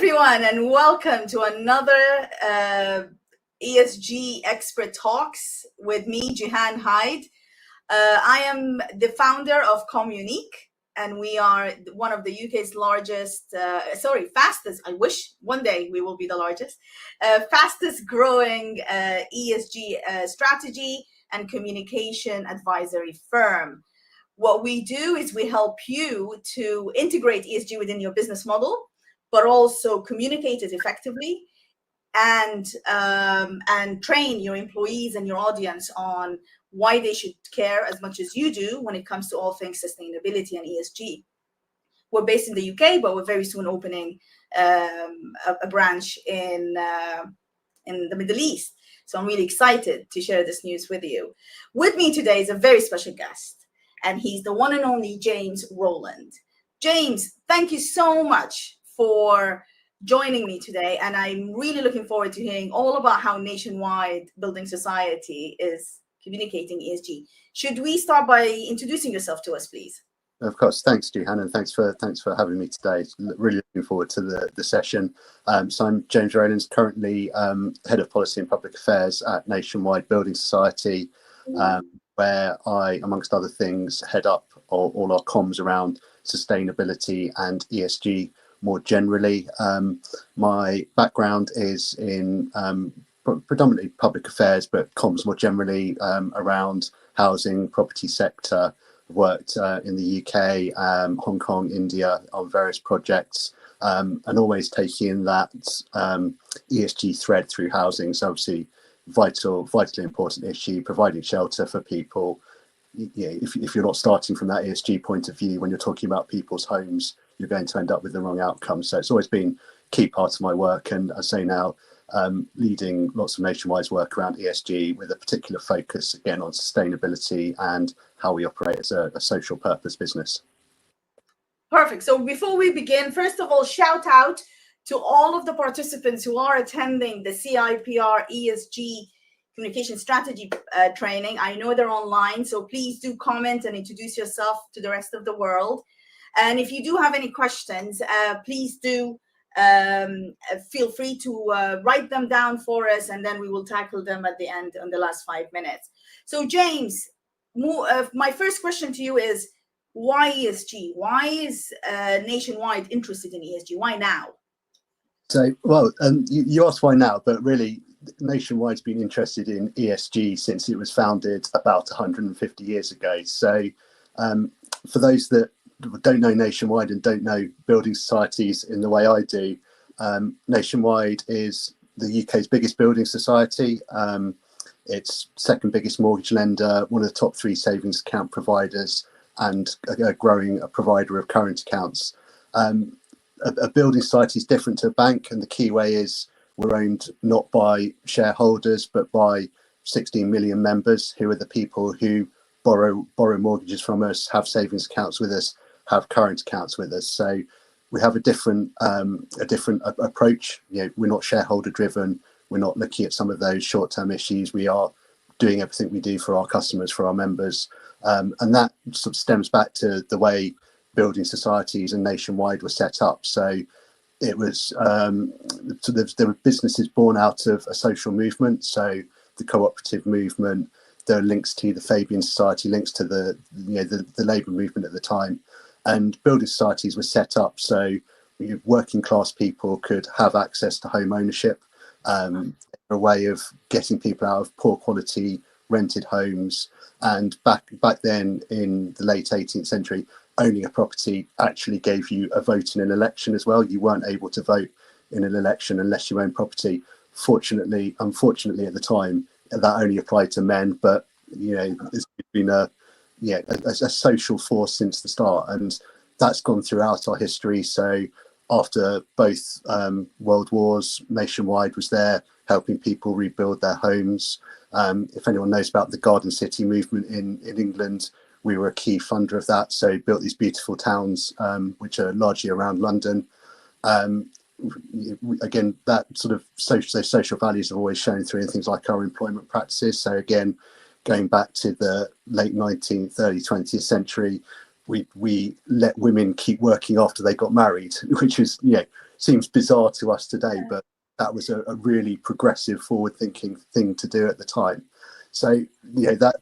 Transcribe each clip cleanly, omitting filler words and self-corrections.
everyone, and welcome to another ESG Expert Talks with me, Gihan Hyde. I am the founder of Communique, and we are one of the UK's fastest, I wish one day we will be the largest, fastest growing ESG strategy and communication advisory firm. What we do is we help you to integrate ESG within your business model, but also communicate it effectively and train your employees and your audience on why they should care as much as you do when it comes to all things sustainability and ESG. We're based in the UK, but we're very soon opening a branch in the Middle East. So I'm really excited to share this news with you. With me today is a very special guest, and he's the one and only James Rowlands. James, thank you so much for joining me today, and I'm really looking forward to hearing all about how Nationwide Building Society is communicating ESG. Should we start by introducing yourself to us, please? Of course. Thanks, Gihan, and thanks for having me today. Really looking forward to the session. So I'm James Rowlands, currently Head of Policy and Public Affairs at Nationwide Building Society, where I, amongst other things, head up all our comms around sustainability and ESG more generally. My background is in predominantly public affairs, but comms more generally around housing, property sector. Worked in the UK, Hong Kong, India on various projects, and always taking that ESG thread through housing. So obviously vitally important issue, providing shelter for people. If you're not starting from that ESG point of view when you're talking about people's homes, you're going to end up with the wrong outcome. So it's always been a key part of my work, and I say now leading lots of Nationwide's work around ESG with a particular focus again on sustainability and how we operate as a social purpose business. Perfect. So before we begin, first of all, shout out to all of the participants who are attending the CIPR ESG communication strategy training. I know they're online, so please do comment and introduce yourself to the rest of the world. And if you do have any questions, please do feel free to write them down for us, and then we will tackle them at the end in the last 5 minutes. So James, my first question to you is, why ESG? Why is Nationwide interested in ESG? Why now? So, well, you asked why now, but really Nationwide's been interested in ESG since it was founded about 150 years ago. So for those that don't know Nationwide and don't know building societies in the way I do, Nationwide is the UK's biggest building society. It's second biggest mortgage lender, one of the top 3 savings account providers, and a growing provider of current accounts. A building society is different to a bank, and the key way is we're owned not by shareholders but by 16 million members, who are the people who borrow mortgages from us, have savings accounts with us, have current accounts with us. So we have a different approach. We're not shareholder driven. We're not looking at some of those short-term issues. We are doing everything we do for our customers, for our members, and that sort of stems back to the way building societies and Nationwide were set up. So it was there were businesses born out of a social movement. So the cooperative movement. There are links to the Fabian Society, links to the labour movement at the time. And building societies were set up so working class people could have access to home ownership, a way of getting people out of poor quality rented homes. And back then in the late 18th century, owning a property actually gave you a vote in an election as well. You weren't able to vote in an election unless you owned property. Unfortunately at the time, that only applied to men, but it's been a social force since the start, and that's gone throughout our history. So after both world wars, Nationwide was there helping people rebuild their homes. If anyone knows about the Garden City movement in England, we were a key funder of that. So built these beautiful towns, which are largely around London. Again, that sort of social values have always shown through in things like our employment practices. So again, going back to the late 19th, early 20th century, we let women keep working after they got married, which is, seems bizarre to us today, but that was a really progressive, forward-thinking thing to do at the time. So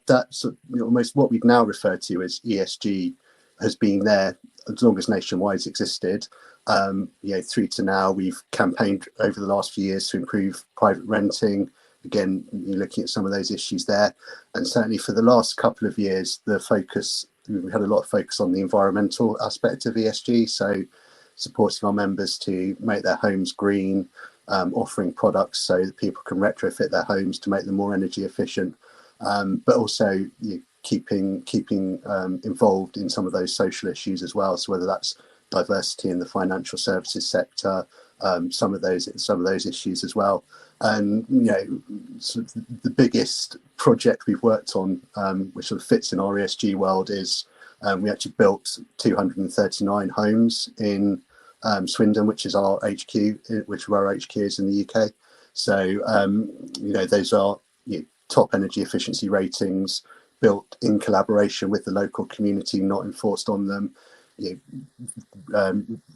that's almost what we'd now refer to as ESG has been there as long as Nationwide's existed. Through to now, we've campaigned over the last few years to improve private renting. Again, you're looking at some of those issues there, and certainly for the last couple of years, we had a lot of focus on the environmental aspect of ESG. So supporting our members to make their homes green, offering products so that people can retrofit their homes to make them more energy efficient, but also keeping involved in some of those social issues as well. So whether that's diversity in the financial services sector, some of those issues as well. And sort of the biggest project we've worked on, which sort of fits in our ESG world, is we actually built 239 homes in Swindon, which is our HQ, where our HQ is in the UK. So those are top energy efficiency ratings, built in collaboration with the local community, not enforced on them.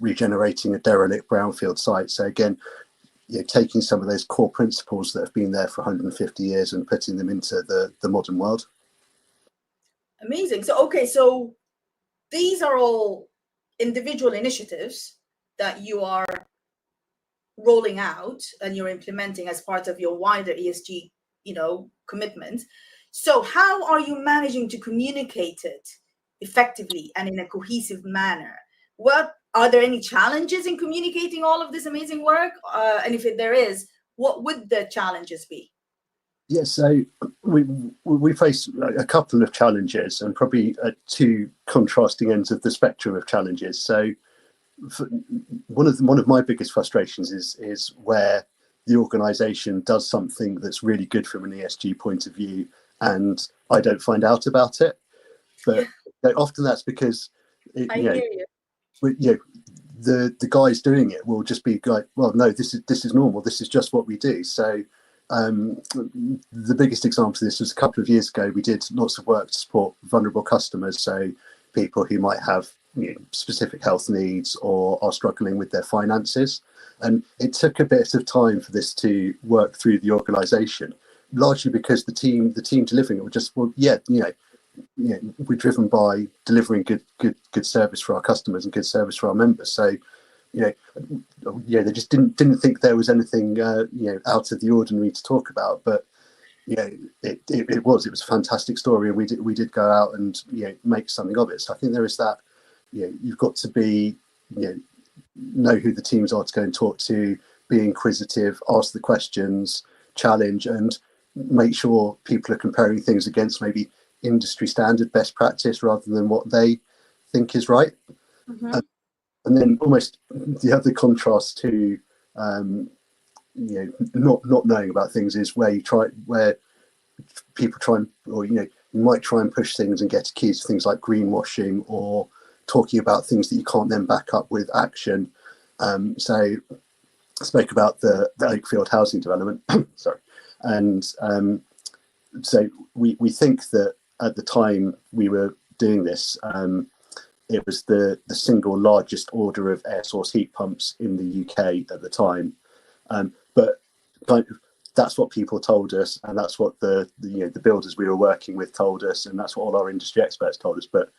Regenerating a derelict brownfield site. So again, taking some of those core principles that have been there for 150 years and putting them into the modern world. Amazing. So these are all individual initiatives that you are rolling out and you're implementing as part of your wider ESG, commitment. So how are you managing to communicate it effectively and in a cohesive manner? What are there any challenges in communicating all of this amazing work? And if there is, what would the challenges be? Yes, so we face a couple of challenges, and probably at two contrasting ends of the spectrum of challenges. So one of my biggest frustrations is where the organisation does something that's really good from an ESG point of view, and I don't find out about it. But often that's because the guys doing it will just be like, well, no, this is normal. This is just what we do. So the biggest example of this was a couple of years ago. We did lots of work to support vulnerable customers, so people who might have specific health needs or are struggling with their finances. And it took a bit of time for this to work through the organisation, largely because the team delivering it were just, we're driven by delivering good service for our customers and good service for our members. So they just didn't think there was anything out of the ordinary to talk about. But it was a fantastic story, and we did go out and make something of it. So I think there is that. You've got to be know who the teams are to go and talk to, be inquisitive, ask the questions, challenge, and make sure people are comparing things against maybe industry standard best practice rather than what they think is right. Mm-hmm. And then almost the other contrast to not knowing about things is where people try and, or you might try and push things and get accused of things like greenwashing or talking about things that you can't then back up with action. So I spoke about the Oakfield housing development. Sorry. And so we think that at the time we were doing this, it was the single largest order of air source heat pumps in the UK at the time. But that's what people told us, and that's what the builders we were working with told us, and that's what all our industry experts told us. But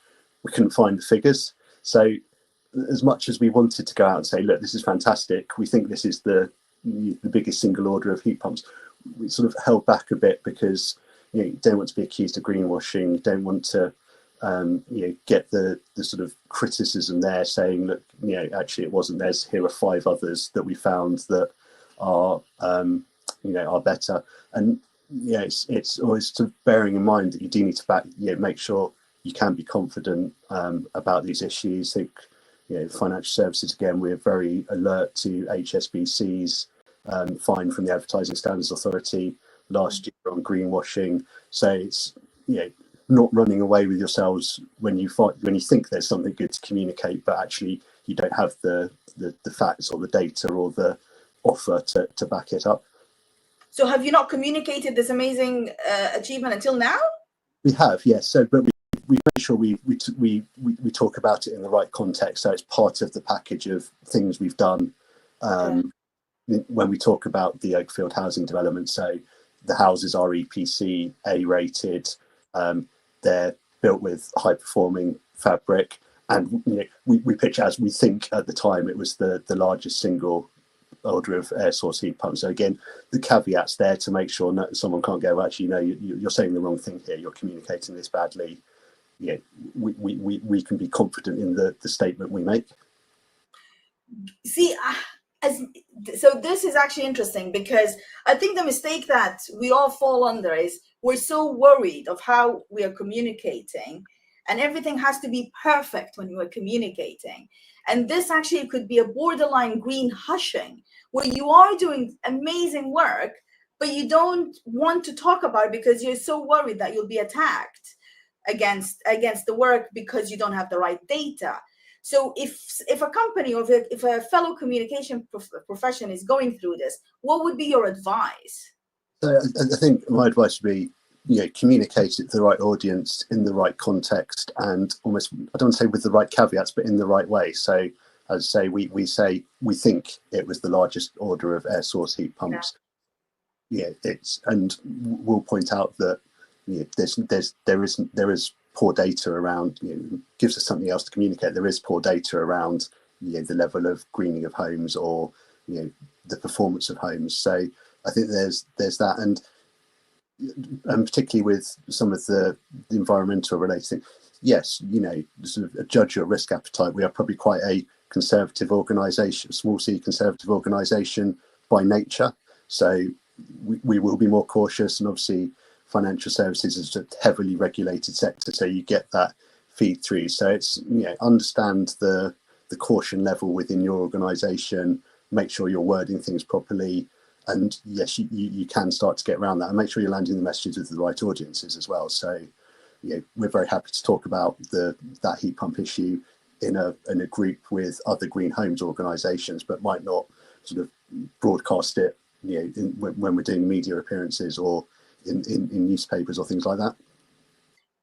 we couldn't find the figures. So as much as we wanted to go out and say, look, this is fantastic, we think this is the biggest single order of heat pumps, we sort of held back a bit because you don't want to be accused of greenwashing, you don't want to get the sort of criticism there saying, look, actually it wasn't, here are 5 others that we found that are are better. And it's always sort of bearing in mind that you do need to make sure you can be confident about these issues. I think financial services, again, we're very alert to HSBC's fine from the Advertising Standards Authority last year on greenwashing. So it's not running away with yourselves when you think there's something good to communicate, but actually you don't have the facts or the data or the offer to back it up. So have you not communicated this amazing achievement until now? We have, yes. So, but make sure we talk about it in the right context, so it's part of the package of things we've done. When we talk about the Oakfield housing development, so the houses are EPC A rated, they're built with high performing fabric, and we pitch as we think at the time it was the largest single order of air source heat pumps. So again, the caveats there to make sure someone can't go, actually, no, you're saying the wrong thing here, you're communicating this badly. We can be confident in the statement we make. See, so this is actually interesting, because I think the mistake that we all fall under is we're so worried of how we are communicating, and everything has to be perfect when you are communicating. And this actually could be a borderline green hushing, where you are doing amazing work, but you don't want to talk about it because you're so worried that you'll be attacked against the work because you don't have the right data. So if a company, or if a fellow communication profession is going through this, what would be your advice? So I think my advice would be, communicate it to the right audience in the right context, and almost, I don't want to say with the right caveats, but in the right way. So as I say, we say we think it was the largest order of air source heat pumps. And we'll point out that there is poor data around, gives us something else to communicate. There is poor data around the level of greening of homes, or the performance of homes. So I think there's that, and particularly with some of the environmental related things, yes, sort of judge your risk appetite. We are probably quite a conservative organisation, small c conservative organisation by nature, so we will be more cautious. And obviously financial services is a heavily regulated sector, so you get that feed through. So it's, understand the caution level within your organisation, make sure you're wording things properly, and yes, you can start to get around that, and make sure you're landing the messages with the right audiences as well. So we're very happy to talk about that heat pump issue in a group with other green homes organisations, but might not sort of broadcast it when we're doing media appearances or in newspapers or things like that.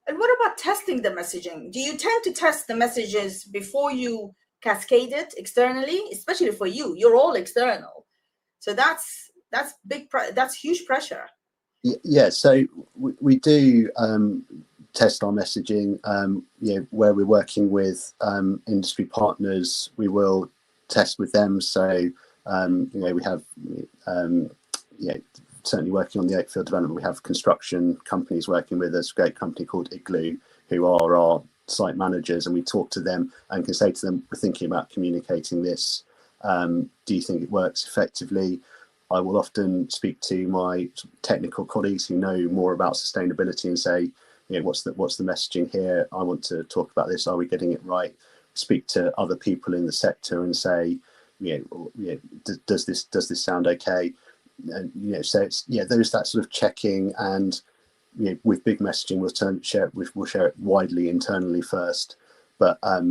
And what about testing the messaging? Do you tend to test the messages before you cascade it externally? Especially for you, you're all external, so that's huge pressure. Yeah, so we do test our messaging. Where we're working with industry partners, we will test with them. So we have certainly working on the Oakfield development, we have construction companies working with us, a great company called Igloo, who are our site managers, and we talk to them and can say to them, we're thinking about communicating this. Do you think it works effectively? I will often speak to my technical colleagues who know more about sustainability and say, what's the messaging here? I want to talk about this. Are we getting it right? Speak to other people in the sector and say, does this sound okay? And so it's there's that sort of checking, and with big messaging we'll share it widely internally first, but have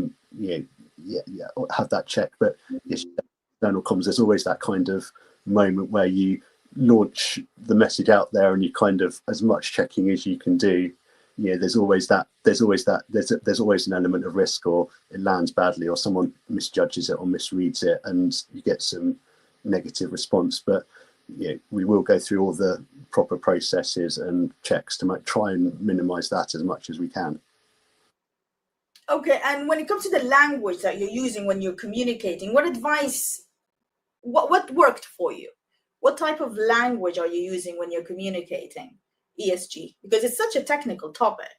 that check. But external comms, there's always that kind of moment where you launch the message out there and you kind of, as much checking as you can do, there's always an element of risk, or it lands badly, or someone misjudges it or misreads it and you get some negative response. But we will go through all the proper processes and checks to try and minimize that as much as we can. Okay, and when it comes to the language that you're using when you're communicating, what advice, what worked for you? What type of language are you using when you're communicating ESG? Because it's such a technical topic.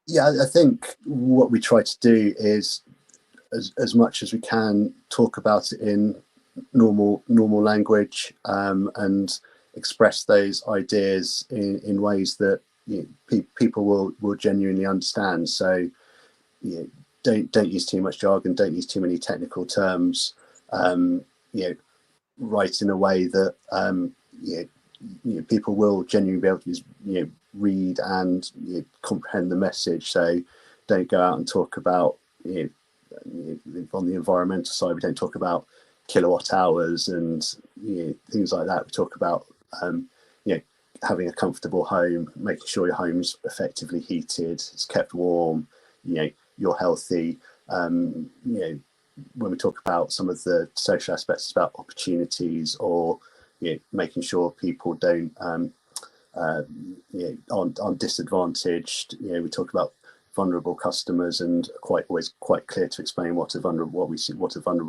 Yeah, I think what we try to do is, as much as we can, talk about it in normal language, and express those ideas in ways that people will genuinely understand. So don't use too much jargon, don't use too many technical terms, write in a way that people will genuinely be able to read and comprehend the message. So don't go out and talk about on the environmental side, we don't talk about kilowatt hours and things like that. We talk about having a comfortable home, making sure your home's effectively heated, it's kept warm, you're healthy. When we talk about some of the social aspects, it's about opportunities, or making sure people don't aren't disadvantaged. We talk about vulnerable customers, and always quite clear to explain what a vulnerable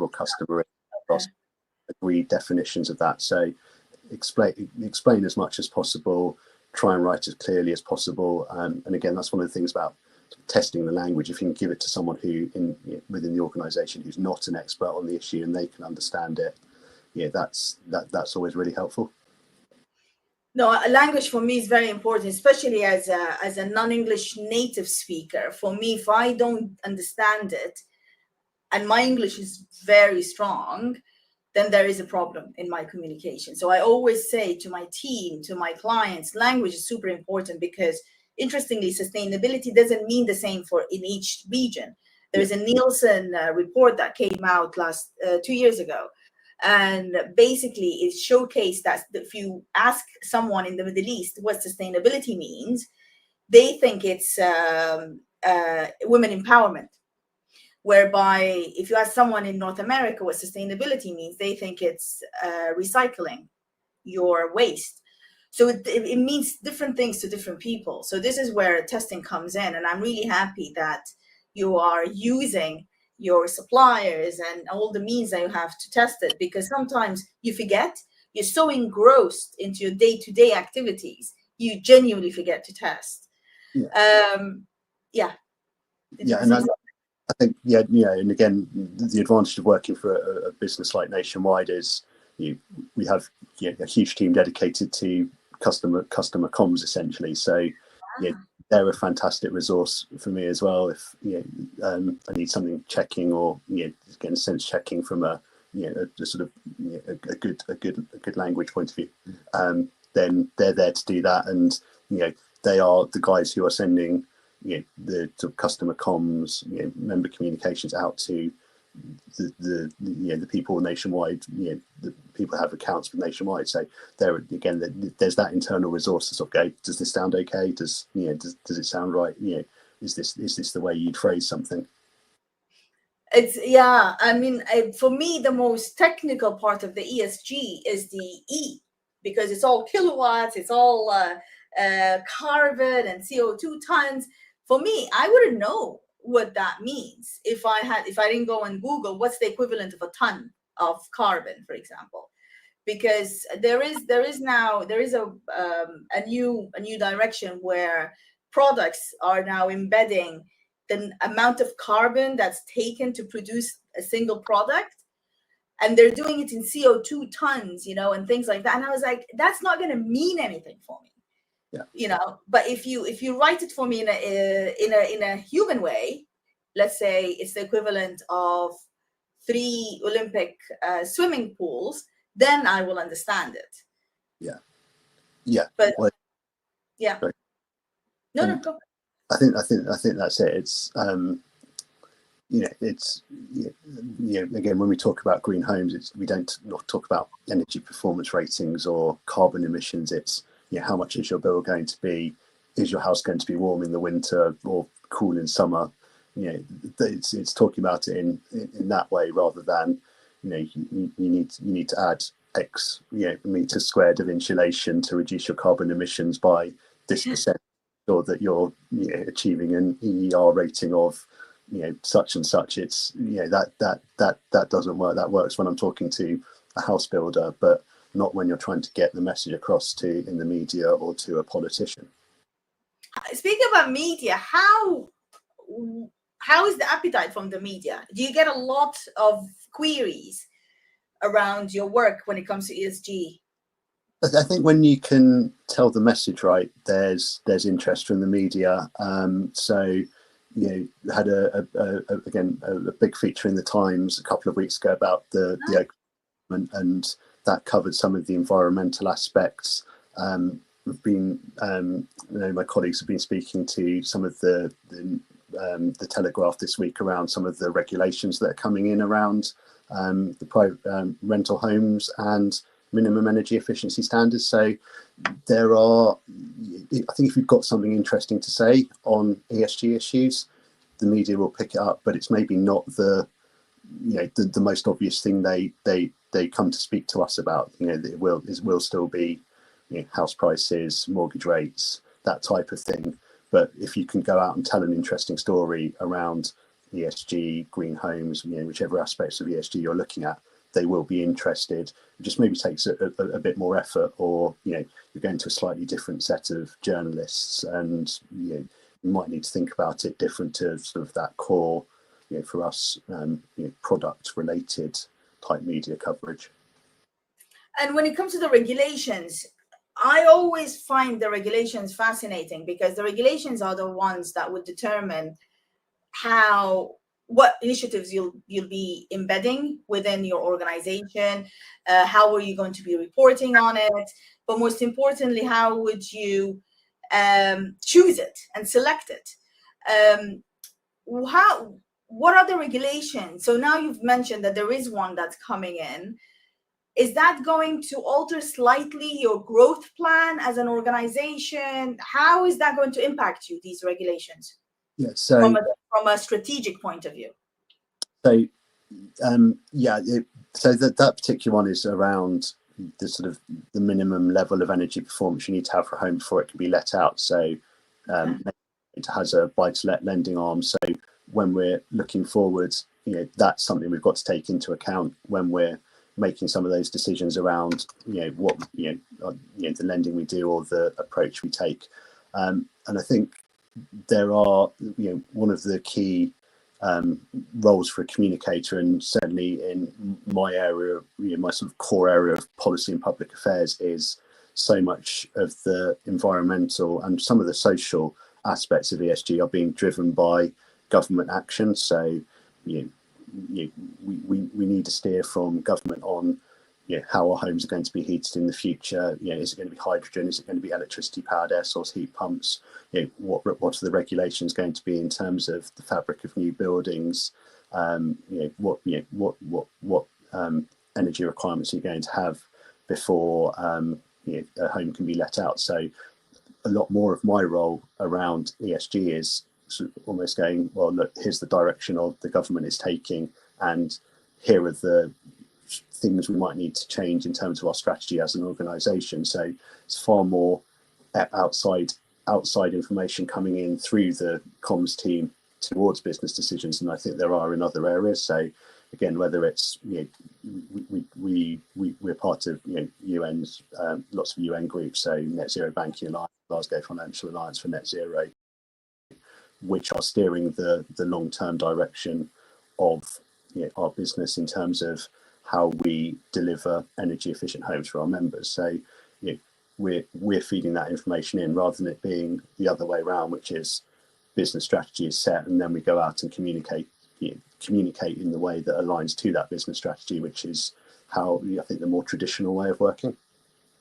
customer is across agreed definitions of that. So explain as much as possible, try and write as clearly as possible, and again, that's one of the things about testing the language. If you can give it to someone within the organization who's not an expert on the issue and they can understand it, that's always really helpful. No, language for me is very important, especially as a non-English native speaker. For me, if I don't understand it, and my English is very strong, then there is a problem in my communication. So I always say to my team, to my clients, language is super important, because interestingly, sustainability doesn't mean the same in each region. There's a Nielsen report that came out 2 years ago. And basically it showcased that if you ask someone in the Middle East what sustainability means, they think it's women empowerment. Whereby if you ask someone in North America what sustainability means, they think it's recycling your waste. So it means different things to different people. So this is where testing comes in. And I'm really happy that you are using your suppliers and all the means that you have to test it, because sometimes you forget. You're so engrossed into your day-to-day activities, you genuinely forget to test. And I think, and again, the advantage of working for a business like Nationwide is we have a huge team dedicated to customer comms, essentially. So they're a fantastic resource for me as well. If I need something checking, or getting sense checking from a sort of a good language point of view, then they're there to do that. And they are the guys who are sending the customer comms, member communications out to the people nationwide. The people have accounts with Nationwide, so there's that internal resource to sort of go, does this sound okay? Does it sound right? Is this the way you'd phrase something? For me, the most technical part of the ESG is the E, because it's all kilowatts, it's all carbon and CO2 tons. For me, I wouldn't know what that means if I didn't go and Google what's the equivalent of a ton of carbon, for example, because there is a new direction where products are now embedding the amount of carbon that's taken to produce a single product, and they're doing it in CO2 tons, and things like that. And I was like, that's not going to mean anything for me. But if you write it for me in a human way, let's say it's the equivalent of 3 Olympic swimming pools, then I will understand it. But well, go. I think that's it. It's it's again, when we talk about green homes, we don't not talk about energy performance ratings or carbon emissions. It's how much is your bill going to be? Is your house going to be warm in the winter or cool in summer? It's talking about it in that way, rather than you need to add X meters squared of insulation to reduce your carbon emissions by this percent, or that you're achieving an EER rating of such and such. It's that doesn't work. That works when I'm talking to a house builder, but not when you're trying to get the message across in the media or to a politician. Speaking about media, how is the appetite from the media? Do you get a lot of queries around your work when it comes to ESG? I think when you can tell the message right, there's interest from the media. So had a big feature in the Times a couple of weeks ago about the and that covered some of the environmental aspects. My colleagues have been speaking to some of the Telegraph this week around some of the regulations that are coming in around the private rental homes, and minimum energy efficiency standards. So there are, I think if you've got something interesting to say on ESG issues, the media will pick it up, but it's maybe not the most obvious thing they come to speak to us about. It will still be house prices, mortgage rates, that type of thing. But if you can go out and tell an interesting story around ESG, green homes, whichever aspects of ESG you're looking at, they will be interested. It just maybe takes a bit more effort, or you're going to a slightly different set of journalists, and you might need to think about it different to sort of that core, for us, product related type media coverage. And when it comes to the regulations, I always find the regulations fascinating, because the regulations are the ones that would determine what initiatives you'll be embedding within your organization, how are you going to be reporting on it, but most importantly, how would you choose it and select it? What are the regulations? So now you've mentioned that there is one that's coming in. Is that going to alter slightly your growth plan as an organization? How is that going to impact you, these regulations? Yeah, so from a strategic point of view. So so that particular one is around the sort of the minimum level of energy performance you need to have for a home before it can be let out. So it has a buy-to-let lending arm. So when we're looking forward, that's something we've got to take into account when we're making some of those decisions around what the lending we do or the approach we take. And I think there are one of the key roles for a communicator, and certainly in my area, my sort of core area of policy and public affairs, is so much of the environmental and some of the social aspects of ESG are being driven by government action. So we need to steer from government on how our homes are going to be heated in the future. Is it going to be hydrogen? Is it going to be electricity powered air source heat pumps? What are the regulations going to be in terms of the fabric of new buildings? What energy requirements are you going to have before a home can be let out? So a lot more of my role around ESG is sort of almost going, well, look, here's the direction of the government is taking, and here are the things we might need to change in terms of our strategy as an organisation. So it's far more outside information coming in through the comms team towards business decisions than I think there are in other areas. So again, whether it's we're part of UN's lots of UN groups, so Net Zero Banking Alliance, Glasgow Financial Alliance for Net Zero, which are steering the long-term direction of our business in terms of how we deliver energy efficient homes for our members. So we're feeding that information in, rather than it being the other way around, which is business strategy is set and then we go out and communicate in the way that aligns to that business strategy, which is how I think the more traditional way of working.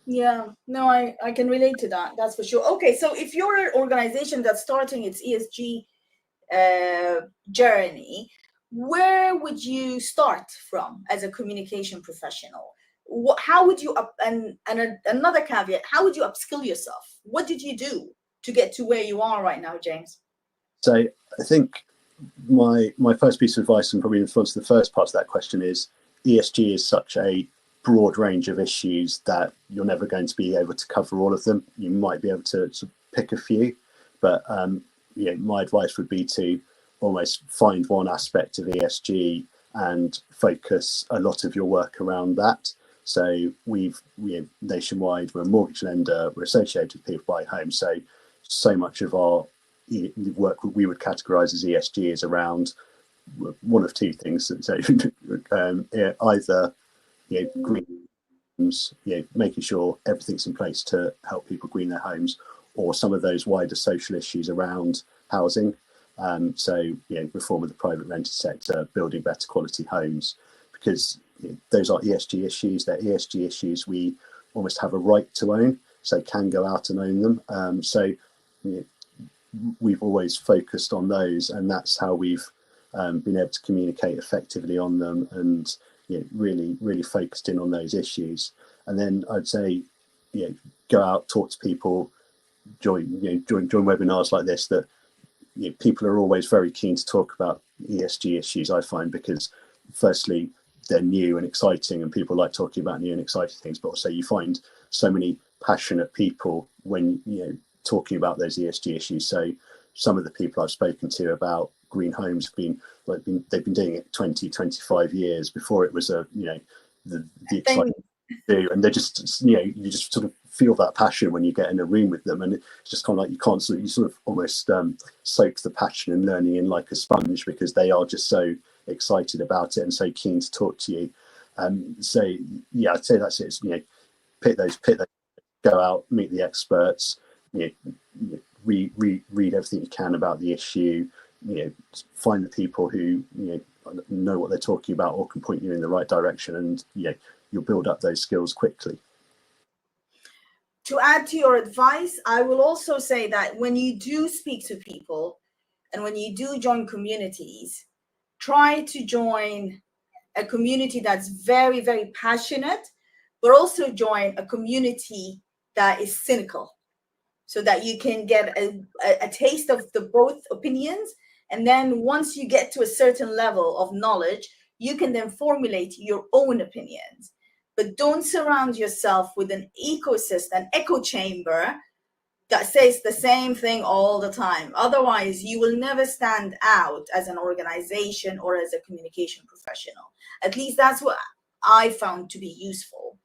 Yeah, no, I can relate to that. That's for sure. Okay, so if you're an organization that's starting its ESG journey, where would you start from as a communication professional? How would you another caveat, how would you upskill yourself? What did you do to get to where you are right now, James? So I think my first piece of advice, and probably in response to the first part of that question, is ESG is such a broad range of issues that you're never going to be able to cover all of them. You might be able to sort of pick a few, but my advice would be to almost find one aspect of ESG and focus a lot of your work around that. So we've nationwide, we're a mortgage lender, we're associated with people buying homes. So much of our work we would categorize as ESG is around one of two things. So either green homes, making sure everything's in place to help people green their homes, or some of those wider social issues around housing. So reform of the private rented sector, building better quality homes, because those are ESG issues. They're ESG issues we almost have a right to own, so can go out and own them. So we've always focused on those, and that's how we've been able to communicate effectively on them, and really focused in on those issues. And then I'd say, go out, talk to people, join webinars like this that people are always very keen to talk about ESG issues, I find, because firstly, they're new and exciting and people like talking about new and exciting things, but also you find so many passionate people when talking about those ESG issues. So some of the people I've spoken to about green homes have they've been doing it 20-25 years before it was the exciting do, and they're just you just sort of feel that passion when you get in a room with them, and it's just kind of like you sort of almost soak the passion and learning in like a sponge, because they are just so excited about it and so keen to talk to you. So yeah, I'd say that's it. It's, pick those, go out, meet the experts, read everything you can about the issue, find the people who know what they're talking about or can point you in the right direction, and you'll build up those skills quickly. To add to your advice, I will also say that when you do speak to people and when you do join communities, try to join a community that's very, very passionate, but also join a community that is cynical, so that you can get a taste of the both opinions. And then once you get to a certain level of knowledge, you can then formulate your own opinions. But don't surround yourself with an ecosystem, an echo chamber that says the same thing all the time. Otherwise, you will never stand out as an organization or as a communication professional. At least that's what I found to be useful.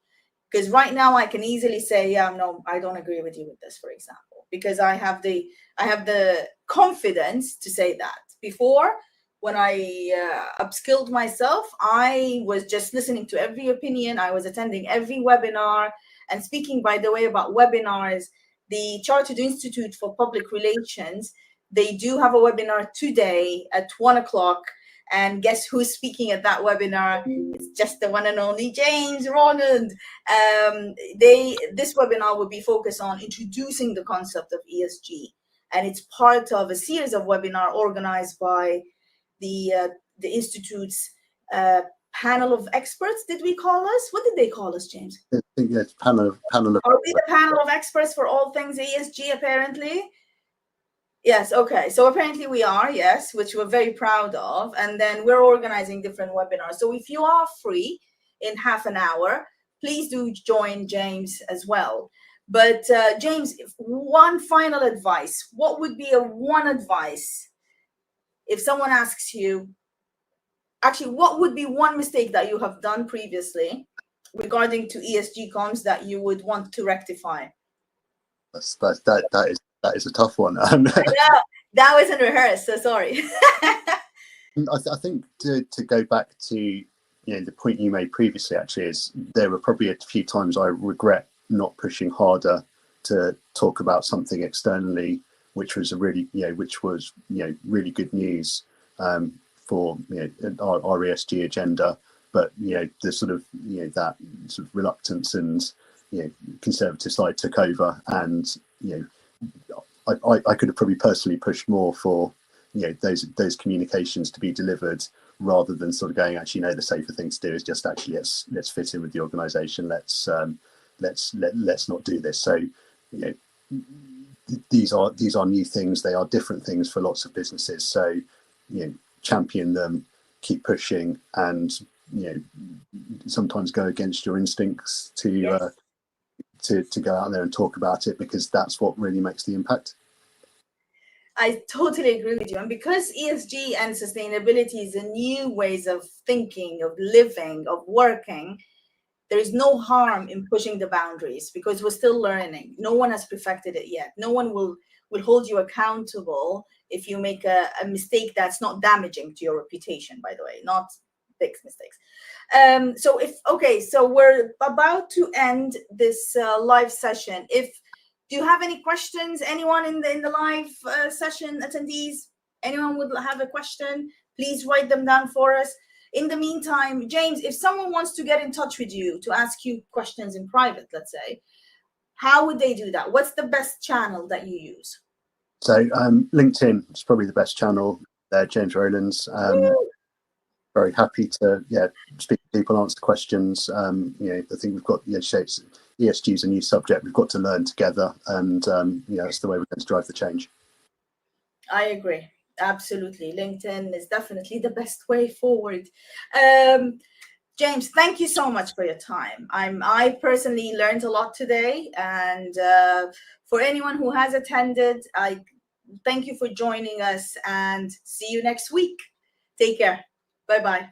Because right now I can easily say, yeah, no, I don't agree with you with this, for example, because I have the confidence to say that. Before, when I upskilled myself, I was just listening to every opinion. I was attending every webinar. And speaking, by the way, about webinars, the Chartered Institute for Public Relations, they do have a webinar today at 1 o'clock. And guess who's speaking at that webinar? It's just the one and only James Rowlands. This webinar will be focused on introducing the concept of ESG, and it's part of a series of webinars organized by the Institute's panel of experts. Did we call us? What did they call us, James? I think it's panel of. Are we the panel of experts for all things ESG? Apparently. Yes, okay. So apparently we are, yes, which we're very proud of. And then we're organizing different webinars. So if you are free in half an hour, please do join James as well. But James, one final advice. What would be one advice if someone asks you, actually, what would be one mistake that you have done previously regarding to ESG comms that you would want to rectify? That is a tough one. I know, that wasn't rehearsed, so sorry. I think to go back to the point you made previously, actually, is there were probably a few times I regret not pushing harder to talk about something externally, which was really good news for our ESG agenda. But the sort of that sort of reluctance and conservative side took over, and I could have probably personally pushed more for those communications to be delivered, rather than sort of going, actually, no, the safer thing to do is just actually let's fit in with the organisation. Let's not do this. So these are new things. They are different things for lots of businesses. So champion them, keep pushing, and sometimes go against your instincts to. Yes. To go out there and talk about it, because that's what really makes the impact. I totally agree with you. And because ESG and sustainability is a new ways of thinking, of living, of working, there is no harm in pushing the boundaries, because we're still learning. No one has perfected it yet. No one will hold you accountable if you make a mistake that's not damaging to your reputation, by the way, not big mistakes. So we're about to end this live session. Do you have any questions? Anyone in the live session attendees? Anyone would have a question? Please write them down for us. In the meantime, James, if someone wants to get in touch with you to ask you questions in private, let's say, how would they do that? What's the best channel that you use? So LinkedIn is probably the best channel there, James Rowlands. very happy to speak to people, answer questions. I think we've got shapes. ESG is a new subject. We've got to learn together, and that's the way we're going to drive the change. I agree. Absolutely. LinkedIn is definitely the best way forward. James, thank you so much for your time. I personally learned a lot today, and for anyone who has attended, I thank you for joining us, and see you next week. Take care. Bye-bye.